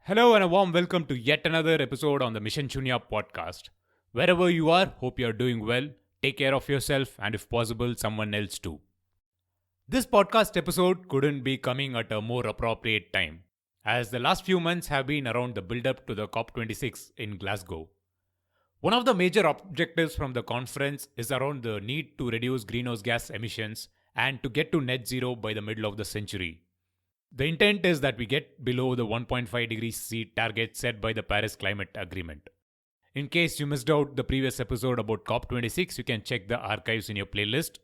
Hello and a warm welcome to yet another episode on the Mission Shunya podcast. Wherever you are, hope you are doing well. Take care of yourself and if possible, someone else too. This podcast episode couldn't be coming at a more appropriate time, as the last few months have been around the build up to the COP26 in Glasgow. One of the major objectives from the conference is around the need to reduce greenhouse gas emissions and to get to net zero by the middle of the century. The intent is that we get below the 1.5 degrees C target set by the Paris Climate Agreement. In case you missed out the previous episode about COP26, you can check the archives in your playlist.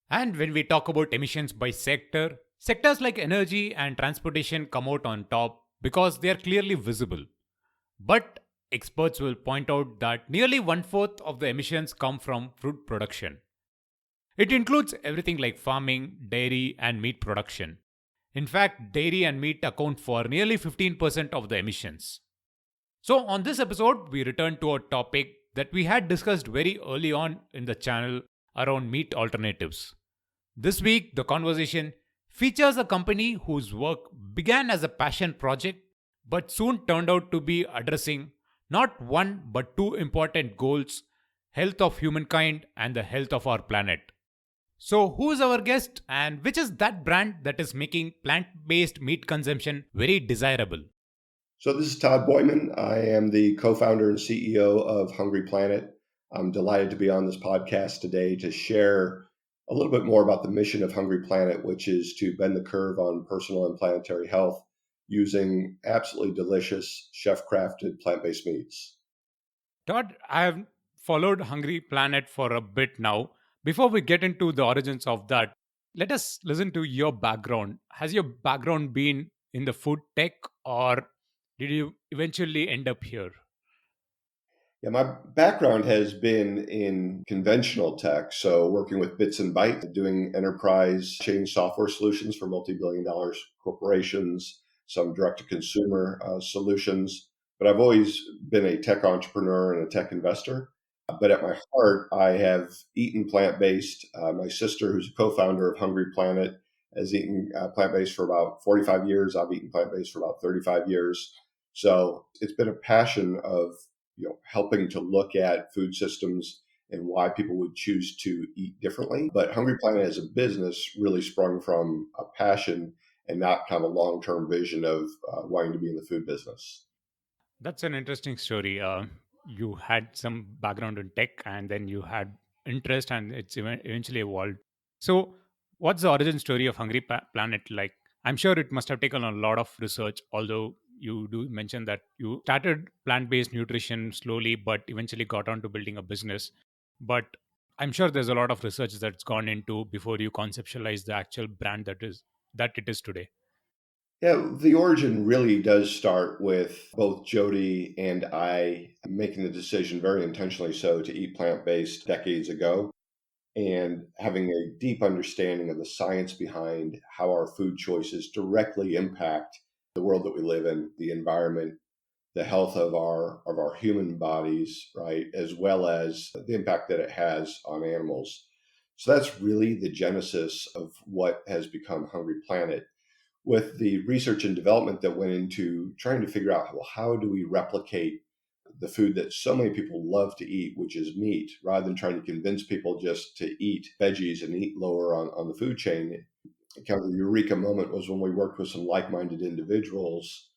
And when we talk about emissions by sector, sectors like energy and transportation come out on top because they are clearly visible. But experts will point out that nearly one fourth of the emissions come from food production. It includes everything like farming, dairy, and meat production. In fact, dairy and meat account for nearly 15% of the emissions. So, on this episode, we return to a topic that we had discussed very early on in the channel around meat alternatives. This week, the conversation features a company whose work began as a passion project but soon turned out to be addressing not one but two important goals: health of humankind and the health of our planet. So, who is our guest and which is that brand that is making plant based meat consumption very desirable? So this is Todd Boyman. I am the co-founder and CEO of Hungry Planet. I'm delighted to be on this podcast today to share a little bit more about the mission of Hungry Planet, which is to bend the curve on personal and planetary health using absolutely delicious chef-crafted plant-based meats. Todd, I have followed Hungry Planet for a bit now. Before we get into the origins of that, let us listen to your background. Has your background been in the food tech or did you eventually end up here? Yeah, my background has been in conventional tech, so working with Bits and Bytes, doing enterprise change software solutions for multi-billion dollar corporations, some direct-to-consumer solutions. But I've always been a tech entrepreneur and a tech investor. But at my heart, I have eaten plant-based. My sister, who's a co-founder of Hungry Planet, has eaten plant-based for about 45 years. I've eaten plant-based for about 35 years. So it's been a passion of helping to look at food systems and why people would choose to eat differently. But Hungry Planet as a business really sprung from a passion and not kind of a long-term vision of wanting to be in the food business. That's an interesting story. You had some background in tech and then you had interest and it's eventually evolved. So, what's the origin story of Hungry Planet like? I'm sure it must have taken a lot of research, although you do mention that you started plant based nutrition slowly, but eventually got on to building a business. But I'm sure there's a lot of research that's gone into before you conceptualize the actual brand that it is today. Yeah, the origin really does start with both Jody and I making the decision very intentionally so to eat plant-based decades ago and having a deep understanding of the science behind how our food choices directly impact the world that we live in, the environment, the health of our human bodies, right, as well as the impact that it has on animals. So that's really the genesis of what has become Hungry Planet, with the research and development that went into trying to figure out, well, how do we replicate the food that so many people love to eat, which is meat, rather than trying to convince people just to eat veggies and eat lower on the food chain. Kind of the eureka moment was when we worked with some like-minded individuals,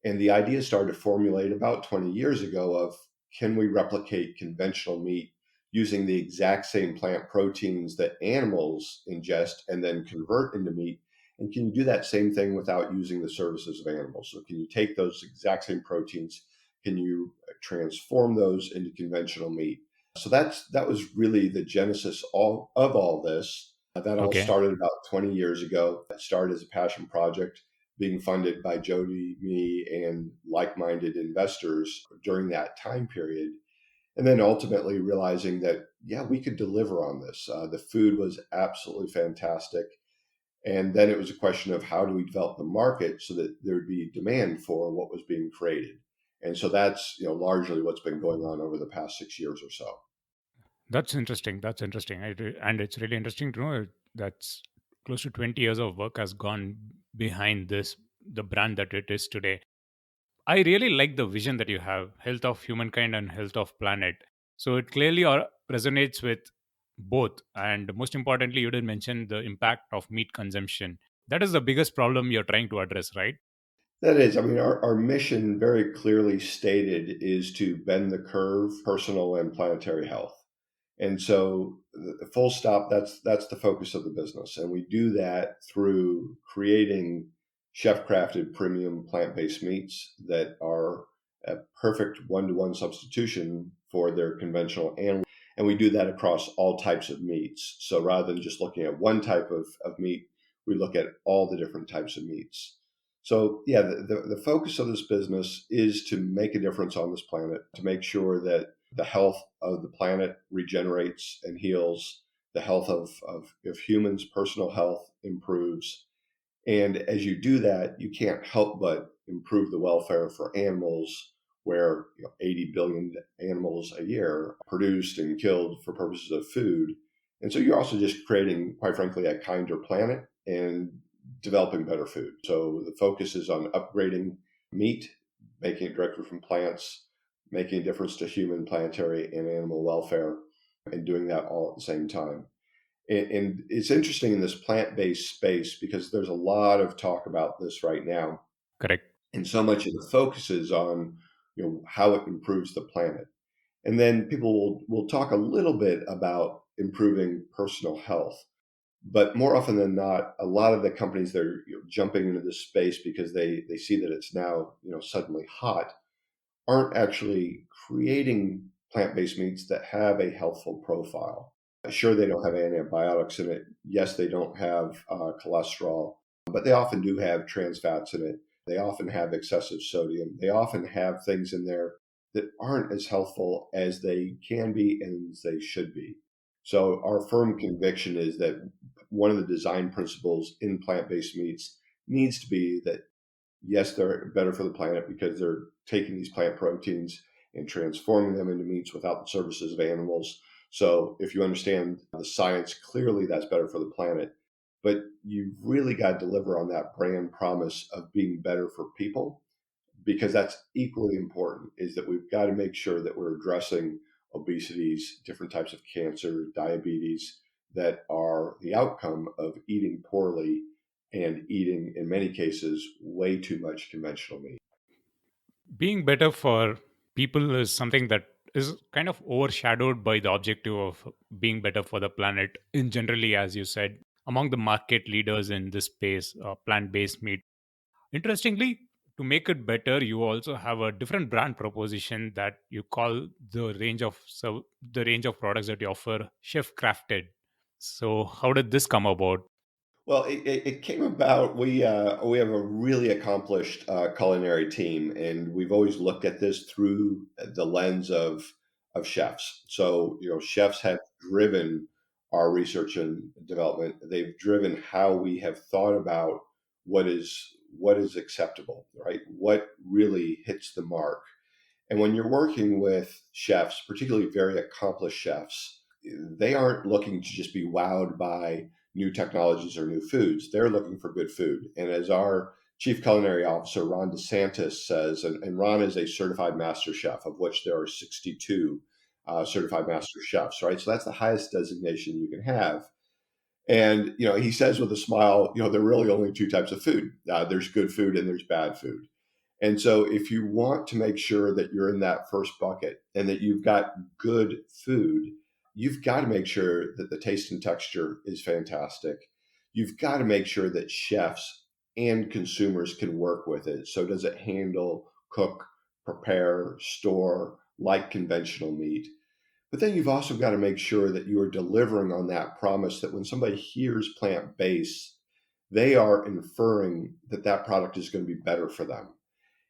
and the idea started to formulate about 20 years ago of, can we replicate conventional meat using the exact same plant proteins that animals ingest and then convert into meat? And can you do that same thing without using the services of animals? So can you take those exact same proteins? Can you transform those into conventional meat? So that was really the genesis of all this. That all Okay. started about 20 years ago. It started as a passion project being funded by Jody, me, and like-minded investors during that time period. And then ultimately realizing that, yeah, we could deliver on this. The food was absolutely fantastic. And then it was a question of how do we develop the market so that there'd be demand for what was being created. And so that's largely what's been going on over the past 6 years or so. That's interesting. That's interesting. And it's really interesting to know that's close to 20 years of work has gone behind this, the brand that it is today. I really like the vision that you have, health of humankind and health of planet. So it clearly resonates with both. And most importantly, you did mention the impact of meat consumption. That is the biggest problem you're trying to address, right? That is, I mean, our mission, very clearly stated, is to bend the curve, personal and planetary health. And so, the full stop, that's the focus of the business. And we do that through creating chef crafted premium plant based meats that are a perfect one to one substitution for their conventional animal. And we do that across all types of meats. So rather than just looking at one type of meat, we look at all the different types of meats. So, yeah, the focus of this business is to make a difference on this planet, to make sure that the health of the planet regenerates and heals, the health of humans' personal health improves. And as you do that, you can't help but improve the welfare for animals, where 80 billion animals a year are produced and killed for purposes of food. And so you're also just creating, quite frankly, a kinder planet and developing better food. So the focus is on upgrading meat, making it directly from plants, making a difference to human, planetary, and animal welfare, and doing that all at the same time. And it's interesting in this plant-based space because there's a lot of talk about this right now, Correct. and so much of the focus is on how it improves the planet. And then people will talk a little bit about improving personal health, but more often than not, a lot of the companies that are jumping into this space because they see that it's now suddenly hot aren't actually creating plant-based meats that have a healthful profile. Sure, they don't have antibiotics in it. Yes, they don't have cholesterol, but they often do have trans fats in it. They often have excessive sodium. They often have things in there that aren't as healthful as they can be and as they should be. So, our firm conviction is that one of the design principles in plant based meats needs to be that yes, they're better for the planet because they're taking these plant proteins and transforming them into meats without the services of animals. So if you understand the science, clearly that's better for the planet. But you've really got to deliver on that brand promise of being better for people, because that's equally important, is that we've got to make sure that we're addressing obesities, different types of cancer, diabetes, that are the outcome of eating poorly and eating, in many cases, way too much conventional meat. Being better for people is something that is kind of overshadowed by the objective of being better for the planet in generally, as you said, among the market leaders in this space, plant-based meat. Interestingly, to make it better, you also have a different brand proposition that you call the range of products that you offer chef crafted. So how did this come about? Well, it came about. We have a really accomplished culinary team, and we've always looked at this through the lens of chefs. So chefs have driven our research and development. They've driven how we have thought about what is acceptable, right? What really hits the mark. And when you're working with chefs, particularly very accomplished chefs, they aren't looking to just be wowed by new technologies or new foods. They're looking for good food. And as our chief culinary officer, Ron DeSantis, says, and Ron is a certified master chef, of which there are 62 certified master chefs, right? So that's the highest designation you can have. And, he says with a smile, there are really only two types of food. There's good food and there's bad food. And so, if you want to make sure that you're in that first bucket and that you've got good food, you've got to make sure that the taste and texture is fantastic. You've got to make sure that chefs and consumers can work with it. So, does it handle, cook, prepare, store like conventional meat? But then you've also got to make sure that you are delivering on that promise that when somebody hears plant based, they are inferring that that product is going to be better for them.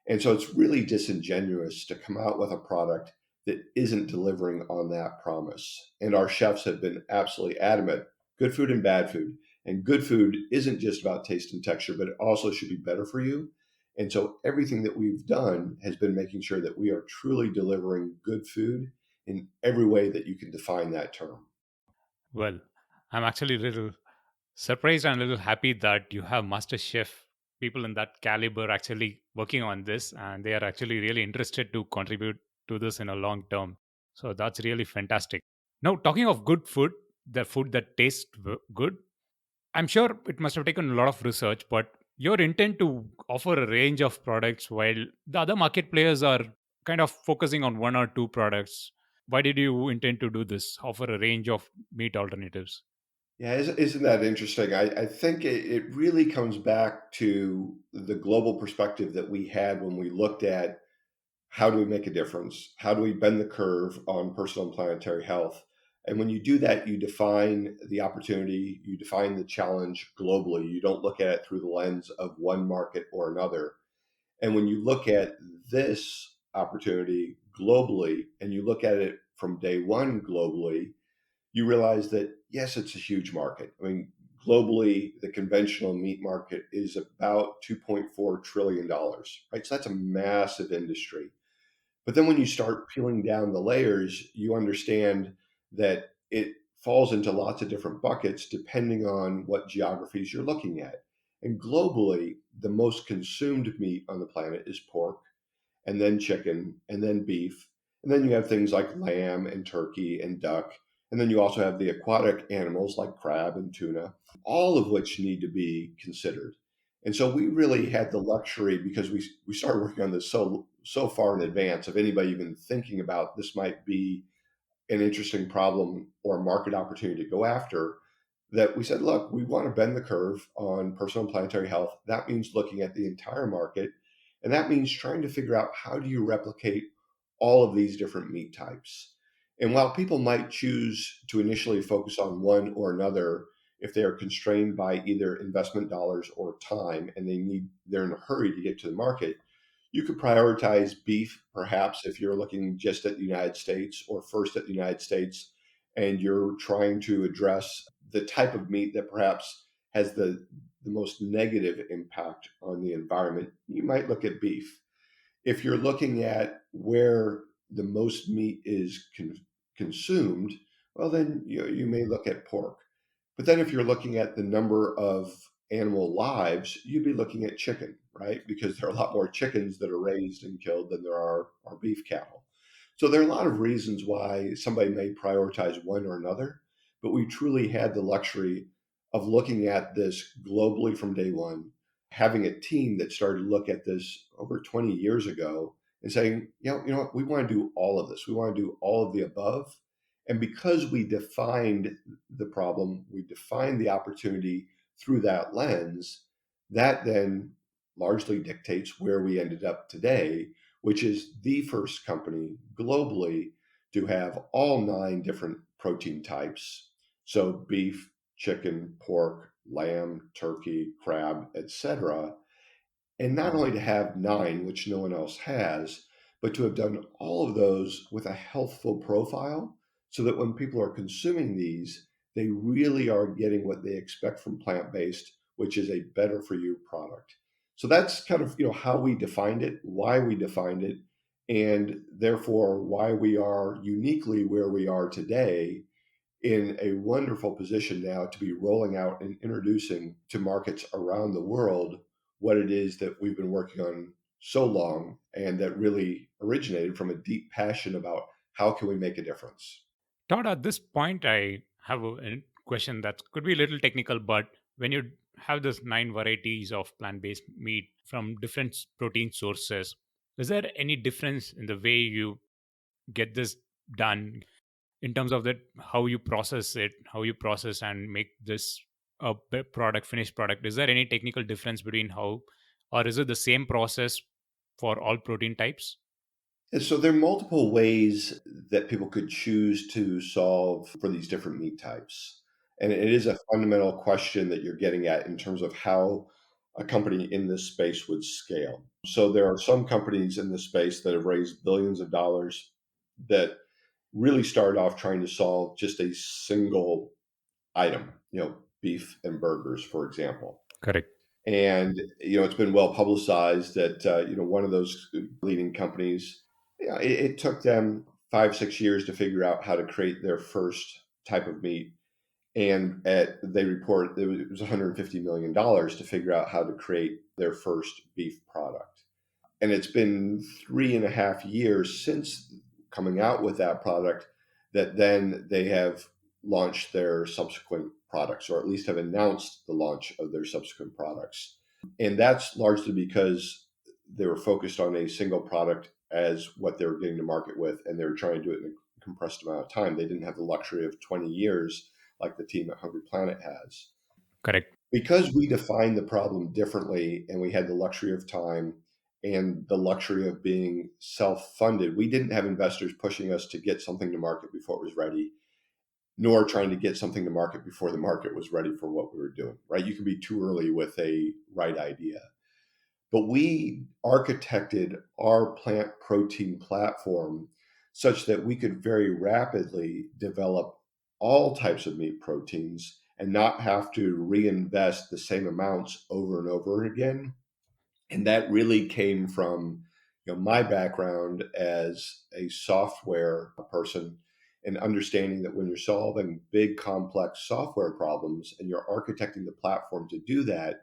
And so it's really disingenuous to come out with a product that isn't delivering on that promise. And our chefs have been absolutely adamant: good food and bad food. And good food isn't just about taste and texture, but it also should be better for you. And so everything that we've done has been making sure that we are truly delivering good food in every way that you can define that term. Well, I'm actually a little surprised and a little happy that you have master chef people in that caliber actually working on this, and they are actually really interested to contribute to this in a long term. So that's really fantastic. Now, talking of good food, the food that tastes good, I'm sure it must have taken a lot of research, but your intent to offer a range of products while the other market players are kind of focusing on one or two products. Why did you intend to do this? Offer a range of meat alternatives? Yeah, isn't that interesting? I think it really comes back to the global perspective that we had when we looked at how do we make a difference? How do we bend the curve on personal and planetary health? And when you do that, you define the opportunity, you define the challenge globally. You don't look at it through the lens of one market or another. And when you look at this opportunity globally and you look at it from day one globally, you realize that, yes, it's a huge market. I mean, globally, the conventional meat market is about $2.4 trillion, right? So that's a massive industry. But then when you start peeling down the layers, you understand that it falls into lots of different buckets depending on what geographies you're looking at. And globally, the most consumed meat on the planet is pork, and then chicken, and then beef. And then you have things like lamb and turkey and duck. And then you also have the aquatic animals like crab and tuna, all of which need to be considered. And so we really had the luxury because we started working on this so far in advance of anybody even thinking about this might be an interesting problem or a market opportunity to go after, that we said, look, we want to bend the curve on personal and planetary health. That means looking at the entire market. And that means trying to figure out how do you replicate all of these different meat types. And while people might choose to initially focus on one or another, if they are constrained by either investment dollars or time and they're in a hurry to get to the market, you could prioritize beef, perhaps, if you're looking just at the United States or first at the United States, and you're trying to address the type of meat that perhaps has the most negative impact on the environment. You might look at beef. If you're looking at where the most meat is consumed, well, then you may look at pork. But then if you're looking at the number of animal lives, you'd be looking at chicken, right? Because there are a lot more chickens that are raised and killed than there are beef cattle. So there are a lot of reasons why somebody may prioritize one or another, but we truly had the luxury of looking at this globally from day one, having a team that started to look at this over 20 years ago and saying, you know what, we want to do all of this. We want to do all of the above. And because we defined the problem, we defined the opportunity through that lens, that then largely dictates where we ended up today, which is the first company globally to have all 9 different protein types. So beef, chicken, pork, lamb, turkey, crab, etc. And not only to have 9, which no one else has, but to have done all of those with a healthful profile so that when people are consuming these, they really are getting what they expect from plant-based, which is a better for you product. So that's kind of, how we defined it, why we defined it, and therefore why we are uniquely where we are today in a wonderful position now to be rolling out and introducing to markets around the world what it is that we've been working on so long and that really originated from a deep passion about how can we make a difference. Todd, at this point, I have a question that could be a little technical, but when you have this 9 varieties of plant based meat from different protein sources, is there any difference in the way you get this done in terms of that, how you process it, how you process and make this a product, finished product? Is there any technical difference between how, or is it the same process for all protein types? And so there are multiple ways that people could choose to solve for these different meat types. And it is a fundamental question that you're getting at in terms of how a company in this space would scale. So there are some companies in this space that have raised billions of dollars that really started off trying to solve just a single item, beef and burgers, for example. Correct. And it's been well publicized that one of those leading companies, it took them 5-6 years to figure out how to create their first type of meat, And they report it was $150 million to figure out how to create their first beef product. And it's been 3.5 years since coming out with that product that then they have launched their subsequent products, or at least have announced the launch of their subsequent products. And that's largely because they were focused on a single product as what they were getting to market with, and they were trying to do it in a compressed amount of time. They didn't have the luxury of 20 years like the team at Hungry Planet has. Correct. Because we defined the problem differently and we had the luxury of time and the luxury of being self-funded, we didn't have investors pushing us to get something to market before it was ready, nor trying to get something to market before the market was ready for what we were doing, right? You can be too early with a right idea. But we architected our plant protein platform such that we could very rapidly develop all types of meat proteins and not have to reinvest the same amounts over and over again. And that really came from my background as a software person, and understanding that when you're solving big complex software problems and you're architecting the platform to do that,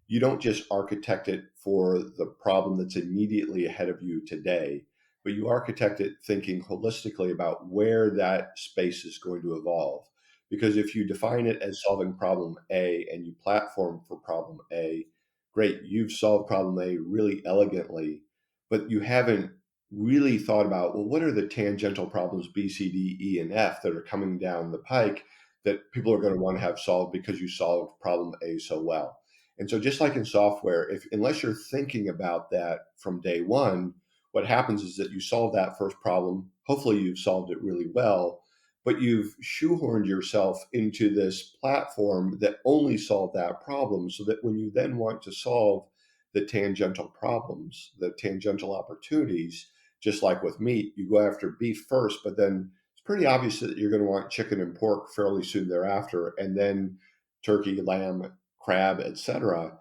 you don't just architect it for the problem that's immediately ahead of you today, but you architect it thinking holistically about where that space is going to evolve. Because if you define it as solving problem A and you platform for problem A, great, you've solved problem A really elegantly, but you haven't really thought about, well, what are the tangential problems B, C, D, E, and F that are coming down the pike that people are going to want to have solved because you solved problem A so well. And so just like in software, unless you're thinking about that from day one, what happens is that you solve that first problem. Hopefully you've solved it really well, but you've shoehorned yourself into this platform that only solved that problem, so that when you then want to solve the tangential problems, the tangential opportunities, just like with meat, you go after beef first, but then it's pretty obvious that you're going to want chicken and pork fairly soon thereafter, and then turkey, lamb, crab, etc.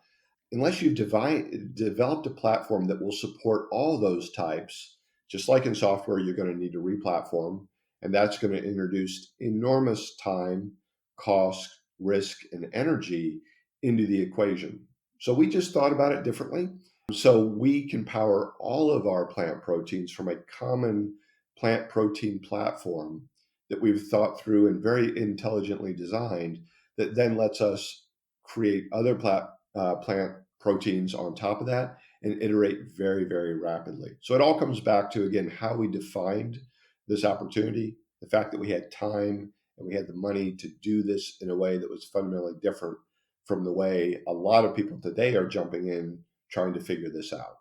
Unless you've developed a platform that will support all those types, just like in software, you're going to need to replatform, and that's going to introduce enormous time, cost, risk, and energy into the equation. So we just thought about it differently. So we can power all of our plant proteins from a common plant protein platform that we've thought through and very intelligently designed, that then lets us create other plant proteins on top of that and iterate very, very rapidly. So it all comes back to, again, how we defined this opportunity, the fact that we had time and we had the money to do this in a way that was fundamentally different from the way a lot of people today are jumping in trying to figure this out.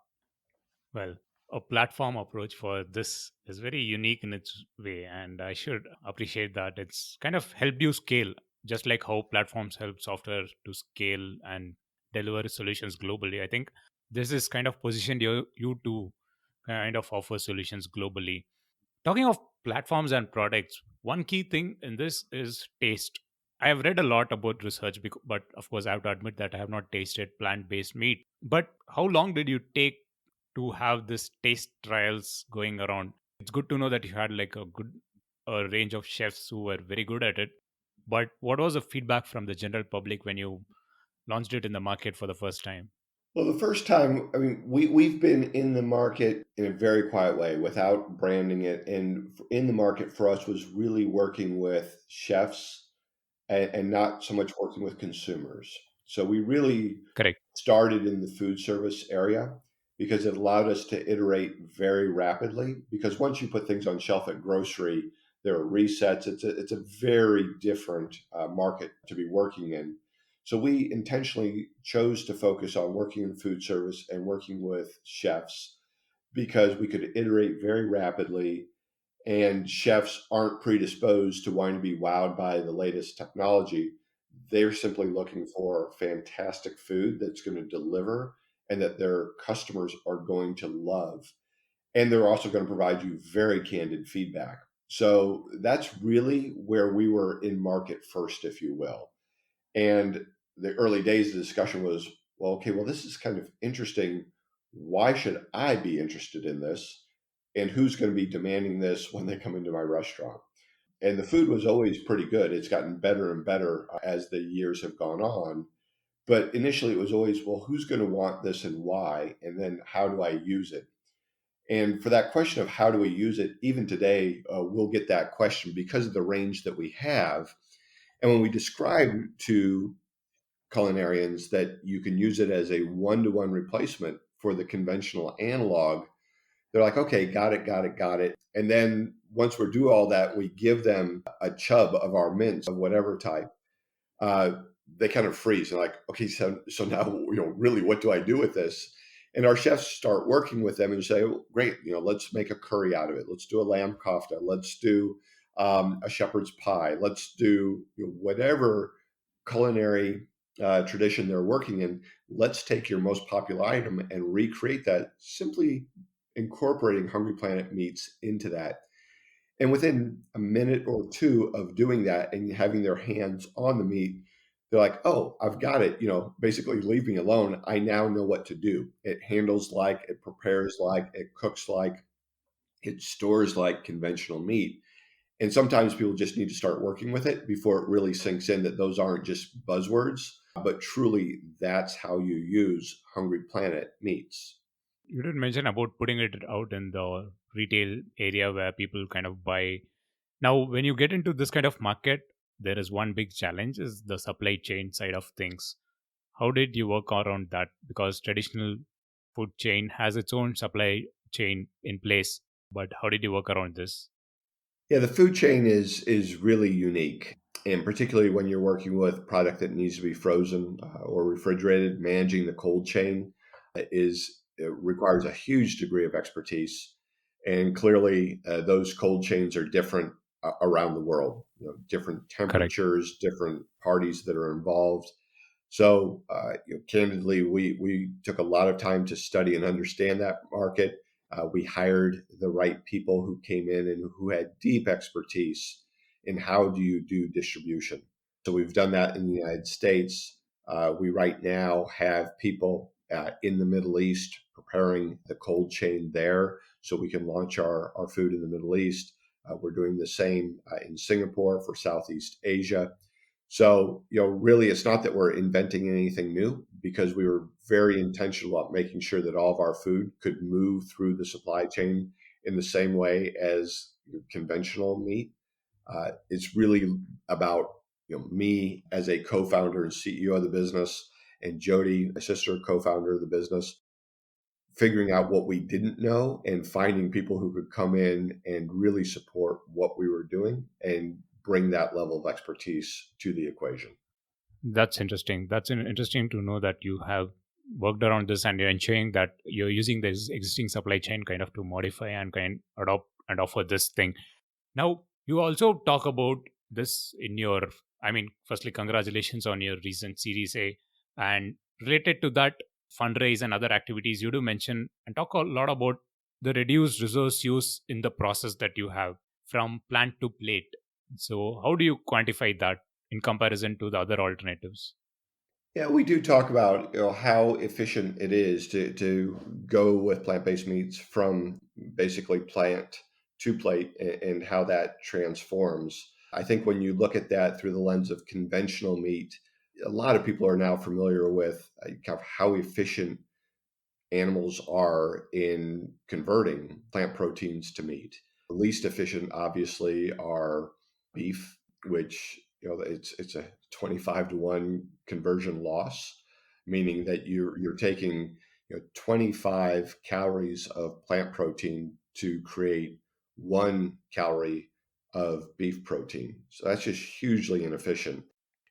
Well, a platform approach for this is very unique in its way, and I should appreciate that. It's kind of helped you scale, just like how platforms help software to scale and deliver solutions globally. I think this is kind of positioned you to kind of offer solutions globally. Talking of platforms and products, one key thing in this is taste. I have read a lot about research, but of course, I have to admit that I have not tasted plant based meat. But how long did you take to have this taste trials going around? It's good to know that you had like a good range of chefs who were very good at it. But what was the feedback from the general public when you launched it in the market for the first time? Well, the first time, I mean, we've been in the market in a very quiet way without branding it. And in the market for us was really working with chefs and not so much working with consumers. So we really Correct. started in the food service area because it allowed us to iterate very rapidly. Because once you put things on shelf at grocery, there are resets. It's a very different market to be working in. So we intentionally chose to focus on working in food service and working with chefs because we could iterate very rapidly, and chefs aren't predisposed to wanting to be wowed by the latest technology. They're simply looking for fantastic food that's going to deliver and that their customers are going to love. And they're also going to provide you very candid feedback. So that's really where we were in market first, if you will. And the early days of the discussion was, well, okay, well, this is kind of interesting. Why should I be interested in this? And who's going to be demanding this when they come into my restaurant? And the food was always pretty good. It's gotten better and better as the years have gone on. But initially, it was always, well, who's going to want this and why? And then how do I use it? And for that question of how do we use it, even today, we'll get that question because of the range that we have. And when we describe to culinarians that you can use it as a one-to-one replacement for the conventional analog, they're like, okay, got it, got it, got it. And then once we do all that, we give them a chub of our mince of whatever type. uh, they kind of freeze and like, okay, so now, really, what do I do with this? And our chefs start working with them and say, well, great, let's make a curry out of it. Let's do a lamb kofta. Let's do a shepherd's pie. Let's do whatever culinary tradition they're working in. Let's take your most popular item and recreate that, simply incorporating Hungry Planet meats into that. And within a minute or two of doing that and having their hands on the meat, they're like, oh, I've got it. Basically leave me alone. I now know what to do. It handles like, it prepares like, it cooks like, it stores like conventional meat. And sometimes people just need to start working with it before it really sinks in that those aren't just buzzwords, but truly that's how you use Hungry Planet meats. You did mention about putting it out in the retail area where people kind of buy. Now, when you get into this kind of market, there is one big challenge is the supply chain side of things. How did you work around that? Because traditional food chain has its own supply chain in place, but how did you work around this? Yeah, the food chain is really unique, and particularly when you're working with product that needs to be frozen or refrigerated, managing the cold chain is requires a huge degree of expertise. And clearly, those cold chains are different around the world. Different Correct. temperatures, different parties that are involved. So, candidly, we took a lot of time to study and understand that market. We hired the right people who came in and who had deep expertise in how do you do distribution. So we've done that in the United States. We right now have people in the Middle East preparing the cold chain there so we can launch our food in the Middle East. We're doing the same in Singapore for Southeast Asia. So, really, it's not that we're inventing anything new because we were very intentional about making sure that all of our food could move through the supply chain in the same way as conventional meat. It's really about me as a co-founder and CEO of the business, and Jody, my sister, co-founder of the business, figuring out what we didn't know and finding people who could come in and really support what we were doing and bring that level of expertise to the equation. That's interesting. Interesting to know that you have worked around this and you're ensuring that you're using this existing supply chain kind of to modify and kind adopt and offer this thing. Now, you also talk about this in your, I mean, firstly, congratulations on your recent Series A. And related to that, fundraise and other activities, you do mention and talk a lot about the reduced resource use in the process that you have from plant to plate. So, how do you quantify that in comparison to the other alternatives? Yeah, we do talk about how efficient it is to go with plant-based meats from basically plant to plate and how that transforms. I think when you look at that through the lens of conventional meat, a lot of people are now familiar with kind of how efficient animals are in converting plant proteins to meat. The least efficient, obviously, are beef, which it's a 25-to-1 conversion loss, meaning that you're taking 25 calories of plant protein to create 1 calorie of beef protein. So that's just hugely inefficient.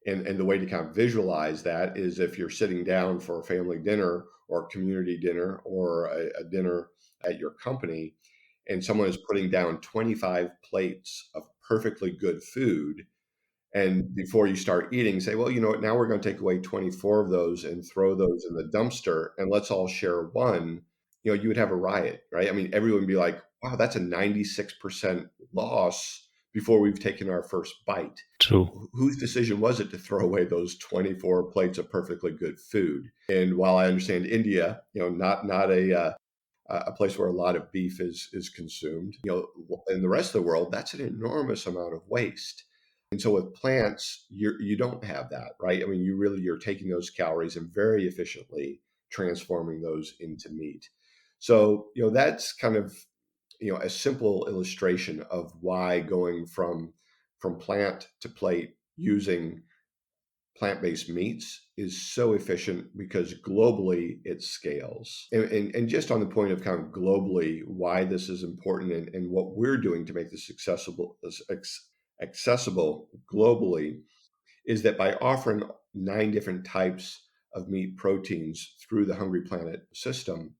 And the way to kind of visualize that is if you're sitting down for a family dinner or community dinner or a dinner at your company, and someone is putting down 25 plates of perfectly good food. And before you start eating, say, well, you know what, now we're going to take away 24 of those and throw those in the dumpster and let's all share one. You would have a riot, right? I mean, everyone would be like, wow, that's a 96% loss before we've taken our first bite. True. Whose decision was it to throw away those 24 plates of perfectly good food? And while I understand India, not a place where a lot of beef is consumed. In the rest of the world, that's an enormous amount of waste. And so with plants, you don't have that, right? I mean, you're taking those calories and very efficiently transforming those into meat. So, that's kind of, a simple illustration of why going from plant to plate using plant-based meats is so efficient, because globally it scales. And just on the point of kind of globally why this is important, and what we're doing to make this accessible globally, is that by offering 9 different types of meat proteins through the Hungry Planet system,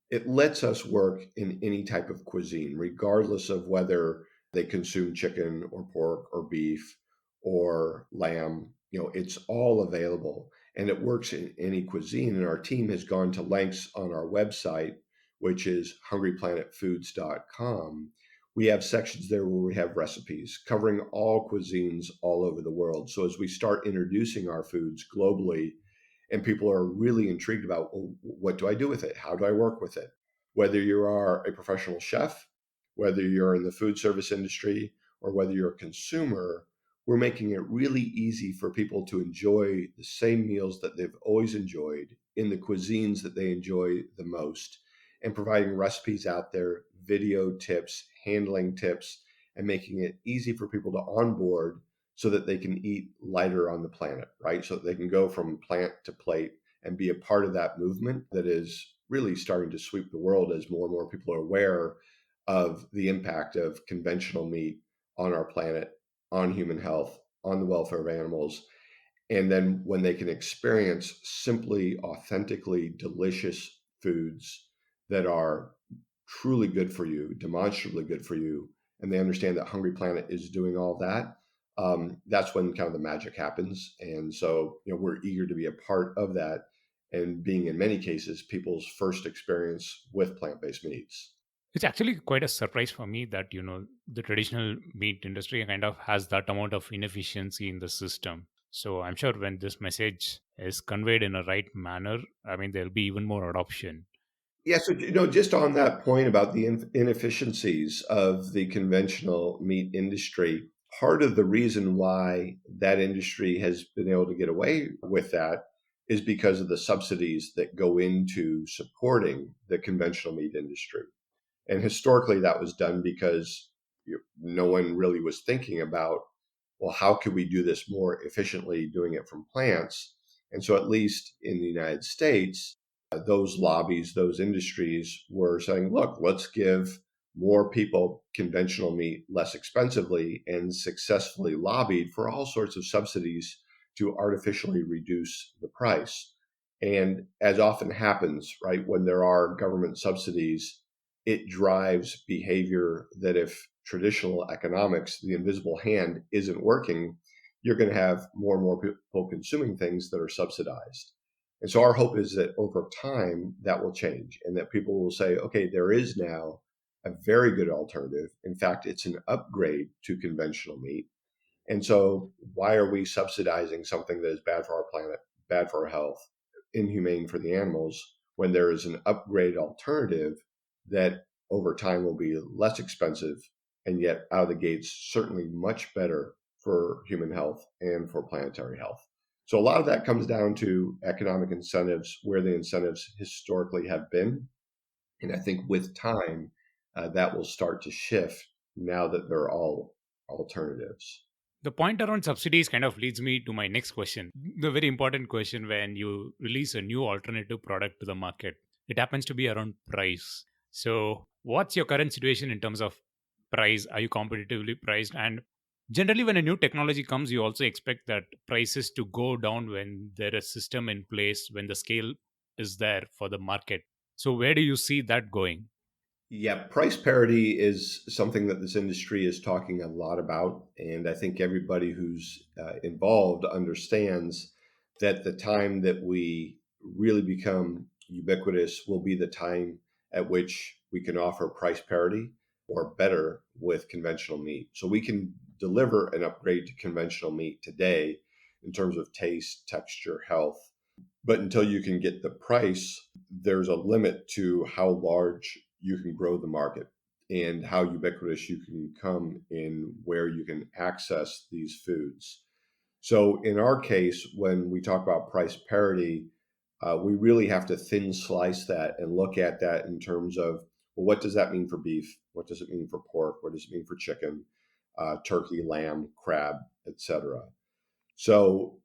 it lets us work in any type of cuisine, regardless of whether they consume chicken or pork or beef or lamb. It's all available, and it works in any cuisine. And our team has gone to lengths on our website, which is hungryplanetfoods.com. We have sections there where we have recipes covering all cuisines all over the world. So as we start introducing our foods globally, and people are really intrigued about, well, what do I do with it? How do I work with it? Whether you are a professional chef, whether you're in the food service industry, or whether you're a consumer, we're making it really easy for people to enjoy the same meals that they've always enjoyed in the cuisines that they enjoy the most, and providing recipes out there, video tips, handling tips, and making it easy for people to onboard so that they can eat lighter on the planet, right? So that they can go from plant to plate and be a part of that movement that is really starting to sweep the world, as more and more people are aware of the impact of conventional meat on our planet, on human health, on the welfare of animals. And then when they can experience simply, authentically delicious foods that are truly good for you, demonstrably good for you, and they understand that Hungry Planet is doing all that, that's when kind of the magic happens. And so, we're eager to be a part of that, and being, in many cases, people's first experience with plant-based meats. It's actually quite a surprise for me that, the traditional meat industry kind of has that amount of inefficiency in the system. So I'm sure when this message is conveyed in a right manner, I mean, there'll be even more adoption. Yeah, so just on that point about the inefficiencies of the conventional meat industry, part of the reason why that industry has been able to get away with that is because of the subsidies that go into supporting the conventional meat industry. And historically, that was done because no one really was thinking about, well, how could we do this more efficiently doing it from plants? And so, at least in the United States, those lobbies, those industries were saying, look, let's give more people conventional meat less expensively, and successfully lobbied for all sorts of subsidies to artificially reduce the price. And as often happens, right, when there are government subsidies, it drives behavior that, if traditional economics, the invisible hand, isn't working, you're going to have more and more people consuming things that are subsidized. And so our hope is that over time that will change, and that people will say, okay, there is now a very good alternative. In fact, it's an upgrade to conventional meat. And so why are we subsidizing something that is bad for our planet, bad for our health, inhumane for the animals, when there is an upgrade alternative that over time will be less expensive, and yet out of the gates certainly much better for human health and for planetary health? So a lot of that comes down to economic incentives, where the incentives historically have been. And I think with time, that will start to shift now that they're all alternatives. The point around subsidies kind of leads me to my next question. The very important question: when you release a new alternative product to the market, it happens to be around price. So, what's your current situation in terms of price? Are you competitively priced? And generally, when a new technology comes, you also expect that prices to go down when there is a system in place, when the scale is there for the market. So, where do you see that going? Yeah, price parity is something that this industry is talking a lot about. And I think everybody who's involved understands that the time that we really become ubiquitous will be the time at which we can offer price parity or better with conventional meat. So we can deliver an upgrade to conventional meat today in terms of taste, texture, health. But until you can get the price there's a limit to how large you can grow the market and how ubiquitous you can become in where you can access these foods. So in our case, when we talk about price parity, we really have to thin slice that and look at that in terms of, well, what does that mean for beef? What does it mean for pork? What does it mean for chicken, turkey, lamb, crab, etc.? So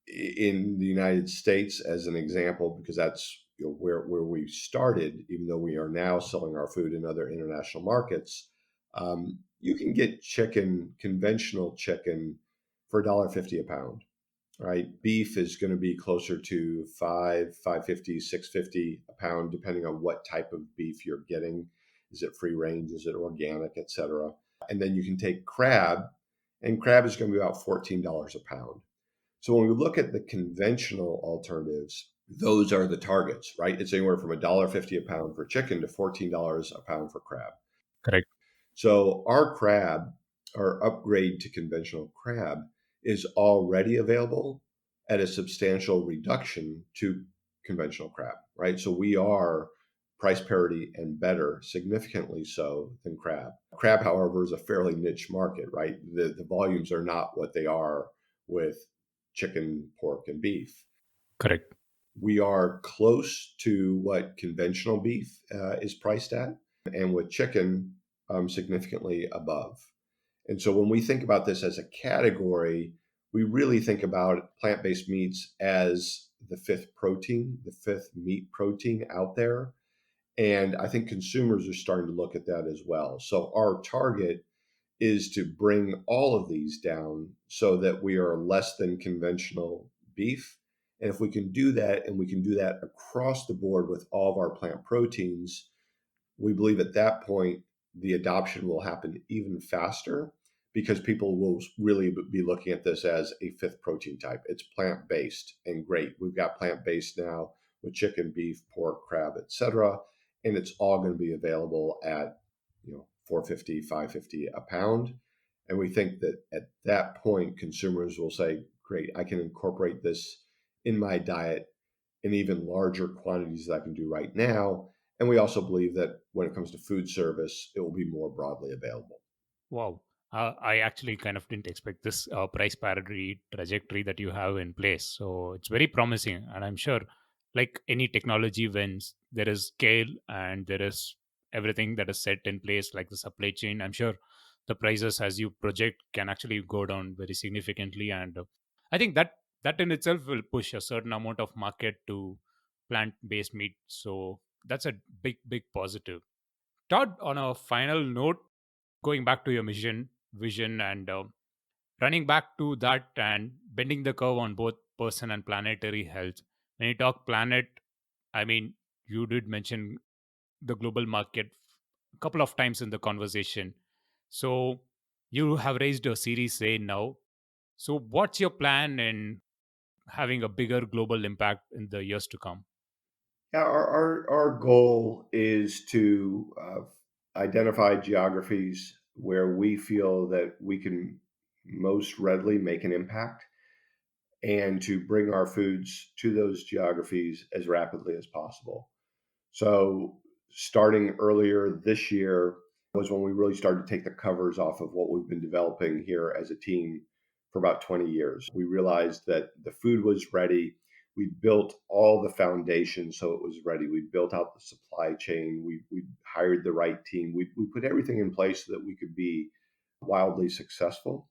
in the United States, as an example, because that's where we started, even though we are now selling our food in other international markets, you can get chicken, conventional chicken, for $1.50 a pound. Right, beef is going to be closer to 550, 650 a pound, depending on what type of beef you're getting. Is it free range? Is it organic, etc.? And then you can take crab, and crab is going to be about $14 a pound. So when we look at the conventional alternatives, those are the targets, right? It's anywhere from $1.50 a pound for chicken to $14 a pound for crab. Correct. So our crab, our upgrade to conventional crab, is already available at a substantial reduction to conventional crab, right? So we are price parity and better, significantly so, than crab. Crab, however, is a fairly niche market, right? The volumes are not what they are with chicken, pork, and beef. Correct. We are close to what conventional beef is priced at, and with chicken, significantly above. And so when we think about this as a category, we really think about plant-based meats as the fifth protein, the fifth meat protein out there. And I think consumers are starting to look at that as well. So our target is to bring all of these down so that we are less than conventional beef. And if we can do that, and we can do that across the board with all of our plant proteins, we believe at that point the adoption will happen even faster, because people will really be looking at this as a fifth protein type. It's plant-based, and great. We've got plant-based now with chicken, beef, pork, crab, etc. And it's all going to be available at 450, 550 a pound. And we think that at that point, consumers will say, great, I can incorporate this in my diet in even larger quantities than I can do right now. And we also believe that when it comes to food service, it will be more broadly available. Wow. I actually kind of didn't expect this price parity trajectory that you have in place. So it's very promising. And I'm sure, like any technology, when there is scale and there is everything that is set in place, like the supply chain, I'm sure the prices as you project can actually go down very significantly. And I think that in itself will push a certain amount of market to plant based meat. So that's a big positive. Todd, on a final note, going back to your mission, vision, and running back to that and bending the curve on both person and planetary health. When you talk planet, I mean, you did mention the global market a couple of times in the conversation. So you have raised a Series A now. So what's your plan in having a bigger global impact in the years to come? Yeah, our goal is to identify geographies where we feel that we can most readily make an impact, and to bring our foods to those geographies as rapidly as possible. So, starting earlier this year was when we really started to take the covers off of what we've been developing here as a team for about 20 years. We realized that the food was ready. We built all the foundation so it was ready. We built out the supply chain. We hired the right team. We put everything in place so that we could be wildly successful.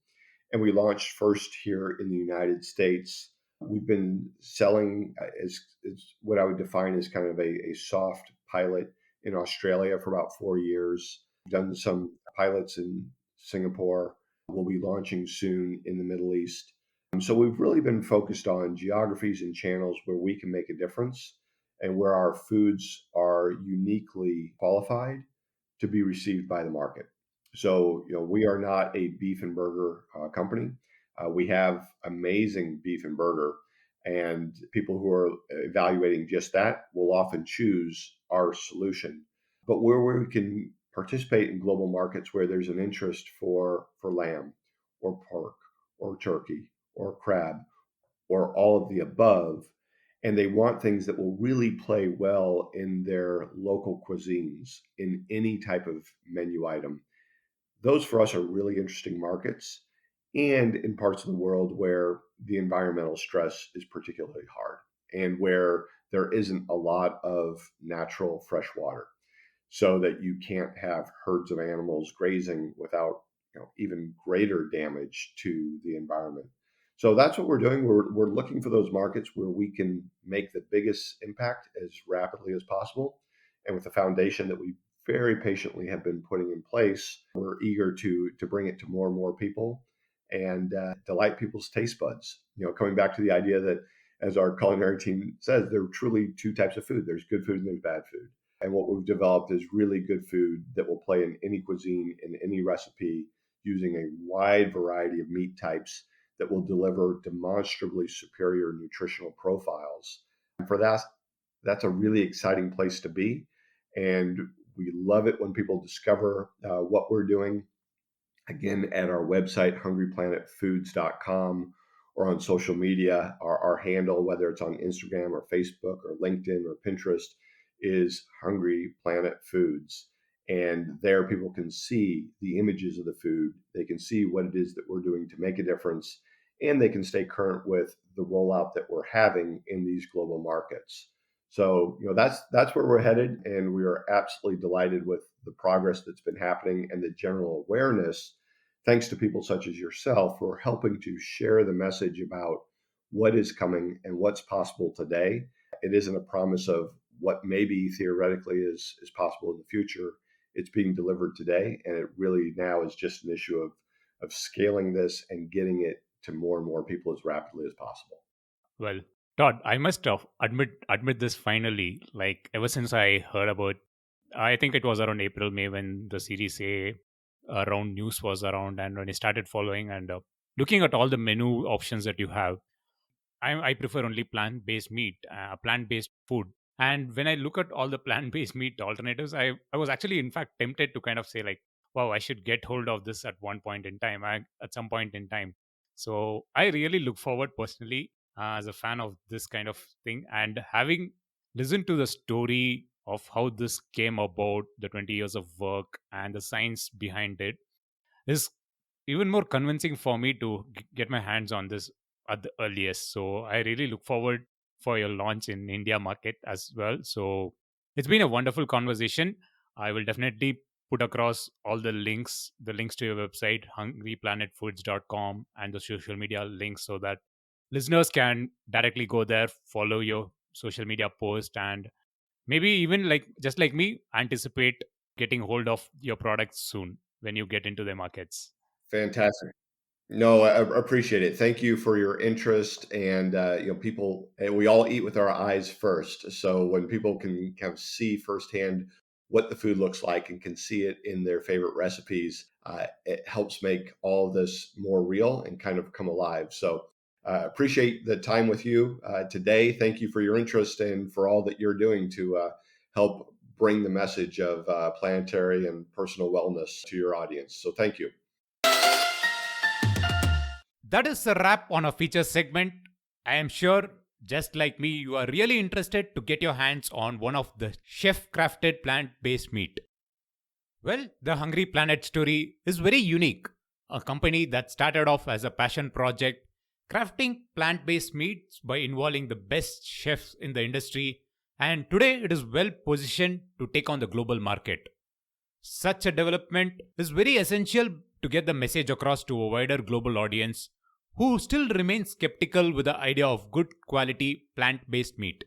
And we launched first here in the United States. We've been selling as what I would define as kind of a soft pilot in Australia for about 4 years. We've done some pilots in Singapore. We'll be launching soon in the Middle East. So we've really been focused on geographies and channels where we can make a difference, and where our foods are uniquely qualified to be received by the market. So, we are not a beef and burger company. We have amazing beef and burger, and people who are evaluating just that will often choose our solution. But where we can participate in global markets where there's an interest for lamb or pork or turkey or crab or all of the above, and they want things that will really play well in their local cuisines in any type of menu item. Those for us are really interesting markets, and in parts of the world where the environmental stress is particularly hard and where there isn't a lot of natural fresh water, so that you can't have herds of animals grazing without even greater damage to the environment. So that's what we're doing. We're looking for those markets where we can make the biggest impact as rapidly as possible. And with the foundation that we very patiently have been putting in place, we're eager to bring it to more and more people and delight people's taste buds. Coming back to the idea that, as our culinary team says, there are truly two types of food. There's good food and there's bad food. And what we've developed is really good food that will play in any cuisine, in any recipe, using a wide variety of meat types that will deliver demonstrably superior nutritional profiles. And for that, that's a really exciting place to be. And we love it when people discover what we're doing. Again, at our website, hungryplanetfoods.com, or on social media, our handle, whether it's on Instagram or Facebook or LinkedIn or Pinterest, is Hungry Planet Foods. And there people can see the images of the food. They can see what it is that we're doing to make a difference. And they can stay current with the rollout that we're having in these global markets. So, that's where we're headed. And we are absolutely delighted with the progress that's been happening and the general awareness, thanks to people such as yourself, who are helping to share the message about what is coming and what's possible today. It isn't a promise of what maybe theoretically is possible in the future. It's being delivered today, and it really now is just an issue of scaling this and getting it to more and more people as rapidly as possible. Well, Todd, I must admit this finally. Like ever since I heard about, I think it was around April, May when the Series A around news was around, and when I started following and looking at all the menu options that you have, I prefer only plant-based meat, plant-based food. And when I look at all the plant-based meat alternatives, I was actually, in fact, tempted to kind of say like, wow, I should get hold of this at one point in time, at some point in time. So I really look forward personally as a fan of this kind of thing, and having listened to the story of how this came about, the 20 years of work and the science behind it, is even more convincing for me to get my hands on this at the earliest. So I really look forward for your launch in India market as well. So it's been a wonderful conversation. I will definitely put across all the links to your website, hungryplanetfoods.com, and the social media links, so that listeners can directly go there, follow your social media post, and maybe even, like just like me, anticipate getting hold of your products soon when you get into the markets. Fantastic. No, I appreciate it. Thank you for your interest. And people, we all eat with our eyes first. So when people can kind of see firsthand what the food looks like and can see it in their favorite recipes, it helps make all of this more real and kind of come alive. So appreciate the time with you today. Thank you for your interest and for all that you're doing to help bring the message of planetary and personal wellness to your audience. So thank you. That is a wrap on our feature segment. I am sure, just like me, you are really interested to get your hands on one of the chef crafted plant based meat. Well, the Hungry Planet story is very unique. A company that started off as a passion project, crafting plant based meats by involving the best chefs in the industry, and today it is well positioned to take on the global market. Such a development is very essential to get the message across to a wider global audience who still remain skeptical with the idea of good quality plant based meat.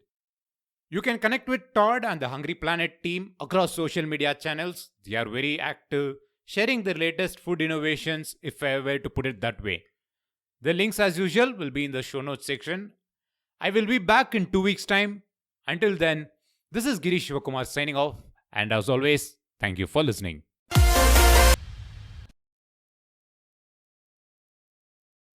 You can connect with Todd and the Hungry Planet team across social media channels. They are very active, sharing the latest food innovations, if I were to put it that way. The links, as usual, will be in the show notes section. I will be back in 2 weeks' time. Until then, this is Girish Shivakumar signing off, and as always, thank you for listening.